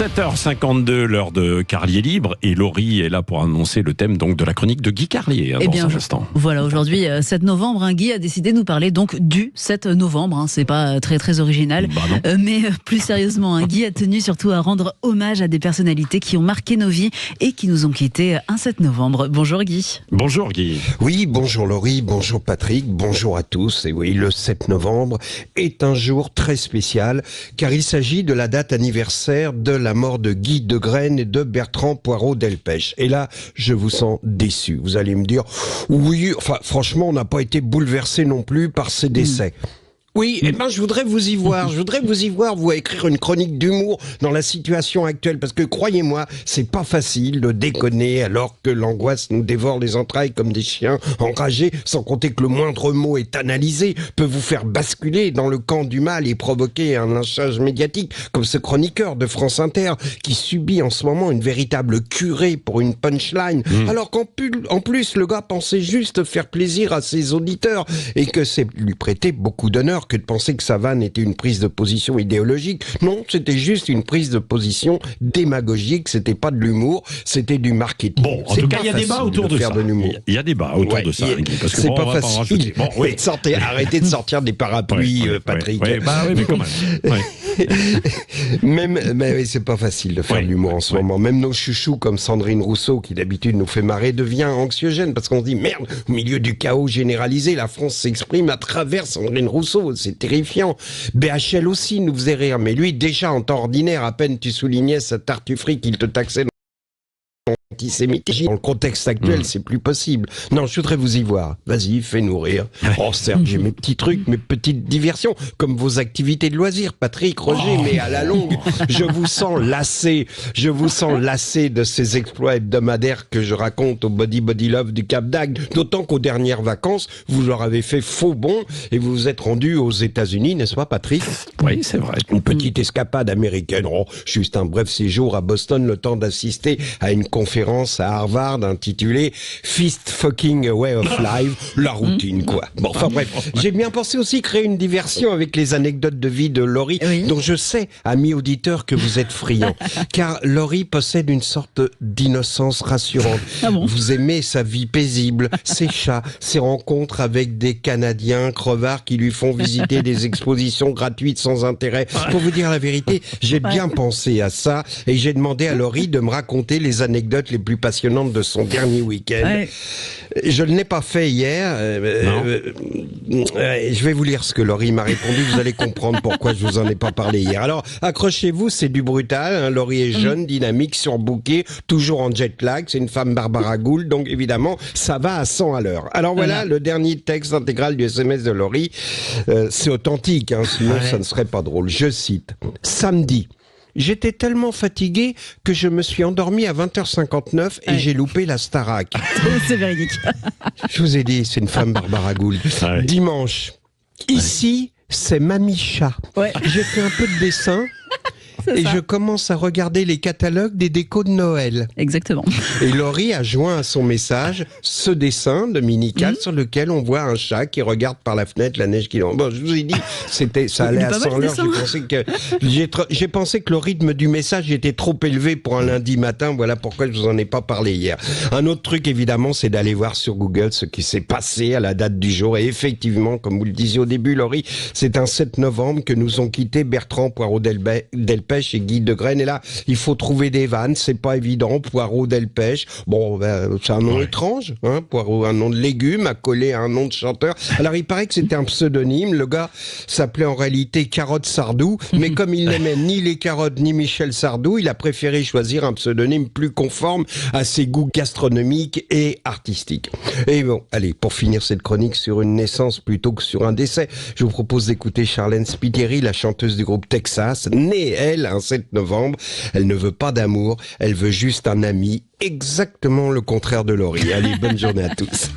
7h52, l'heure de Carlier Libre, et Laurie est là pour annoncer le thème donc de la chronique de Guy Carlier dans un instant. Voilà, aujourd'hui 7 novembre, Guy a décidé de nous parler donc du 7 novembre, c'est pas très original, mais plus sérieusement, Guy a tenu surtout à rendre hommage à des personnalités qui ont marqué nos vies et qui nous ont quittés un 7 novembre. Bonjour Guy. Bonjour Guy. Oui, bonjour Laurie, bonjour Patrick, bonjour à tous. Et oui, le 7 novembre est un jour très spécial car il s'agit de la date anniversaire de la mort de Guy Degraine et de Bertrand Poirot-Delpech. Et là, je vous sens déçu. Vous allez me dire, oui, enfin franchement, on n'a pas été bouleversé non plus par ces décès. Oui, je voudrais vous y voir. Vous écrire une chronique d'humour dans la situation actuelle. Parce que, croyez-moi, c'est pas facile de déconner alors que l'angoisse nous dévore les entrailles comme des chiens enragés, sans compter que le moindre mot est analysé, peut vous faire basculer dans le camp du mal et provoquer un lynchage médiatique, comme ce chroniqueur de France Inter, qui subit en ce moment une véritable curée pour une punchline, alors qu'en plus, le gars pensait juste faire plaisir à ses auditeurs, et que c'est lui prêter beaucoup d'honneur que de penser que sa vanne était une prise de position idéologique. Non, c'était juste une prise de position démagogique, c'était pas de l'humour, c'était du marketing. Bon, en tout cas, il y a débat autour de ça. Il y a débat autour de ça. Parce que c'est pas facile. Arrêtez de sortir des parapluies, Patrick. Oui, mais quand même. Mais c'est pas facile de faire de l'humour en ce moment. Même nos chouchous comme Sandrine Rousseau, qui d'habitude nous fait marrer, devient anxiogène parce qu'on se dit merde, au milieu du chaos généralisé, la France s'exprime à travers Sandrine Rousseau. C'est terrifiant. BHL aussi nous faisait rire, mais lui, déjà en temps ordinaire, à peine tu soulignais sa tartufferie qu'il te taxait antisémitisme. Dans le contexte actuel, c'est plus possible. Non, je voudrais vous y voir. Vas-y, fais-nous rire. Oh, certes, j'ai mes petits trucs, mes petites diversions, comme vos activités de loisirs, Patrick, Roger, mais à la longue, je vous sens lassé. Je vous sens lassé de ces exploits hebdomadaires que je raconte au Body Love du Cap d'Agde. D'autant qu'aux dernières vacances, vous leur avez fait faux bond et vous vous êtes rendu aux États-Unis, n'est-ce pas, Patrick? Oui, c'est vrai. Une petite escapade américaine. Oh, juste un bref séjour à Boston, le temps d'assister à une conférence à Harvard intitulée Fist Fucking Way of Life, la routine quoi. Bon, enfin bref, j'ai bien pensé aussi créer une diversion avec les anecdotes de vie de Laurie, dont je sais, amis auditeurs, que vous êtes friands, car Laurie possède une sorte d'innocence rassurante. Vous aimez sa vie paisible, ses chats, ses rencontres avec des Canadiens crevards qui lui font visiter des expositions gratuites sans intérêt. Pour vous dire la vérité, j'ai bien pensé à ça et j'ai demandé à Laurie de me raconter les anecdotes les plus passionnantes de son dernier week-end. Je ne l'ai pas fait hier. Je vais vous lire ce que Laurie m'a répondu. Vous allez comprendre pourquoi je vous en ai pas parlé hier. Alors, accrochez-vous, c'est du brutal. Laurie est jeune, dynamique, surbookée, toujours en jet lag. C'est une femme Barbara Gould, donc évidemment, ça va à 100 à l'heure. Alors voilà, le dernier texte intégral du SMS de Laurie. C'est authentique, sinon ça ne serait pas drôle. Je cite. Samedi. J'étais tellement fatigué que je me suis endormi à 20h59 et j'ai loupé la Starac. C'est véridique. Je vous ai dit, c'est une femme Barbara Gould. Dimanche. Ici, c'est Mamicha. J'ai fait un peu de dessin. Et je commence à regarder les catalogues des décos de Noël. Exactement. Et Laurie a joint à son message ce dessin dominical sur lequel on voit un chat qui regarde par la fenêtre la neige qui tombe. Bon, je vous ai dit, ça allait à 100 l'heure. J'ai pensé que le rythme du message était trop élevé pour un lundi matin. Voilà pourquoi je vous en ai pas parlé hier. Un autre truc, évidemment, c'est d'aller voir sur Google ce qui s'est passé à la date du jour. Et effectivement, comme vous le disiez au début, Laurie, c'est un 7 novembre que nous ont quitté Bertrand Poirot-Delpech et Guy Degraine. Et là, il faut trouver des vannes, c'est pas évident. Poirot-Delpech, bon, c'est un nom étrange, Poirot, un nom de légume accolé à un nom de chanteur. Alors, il paraît que c'était un pseudonyme. Le gars s'appelait en réalité Carotte Sardou, mais comme il n'aimait ni les carottes ni Michel Sardou, il a préféré choisir un pseudonyme plus conforme à ses goûts gastronomiques et artistiques. Et bon, allez, pour finir cette chronique sur une naissance plutôt que sur un décès, je vous propose d'écouter Charlène Spiteri, la chanteuse du groupe Texas, née, elle, un 7 novembre. Elle ne veut pas d'amour, elle veut juste un ami, exactement le contraire de Laurie. Allez, bonne journée à tous.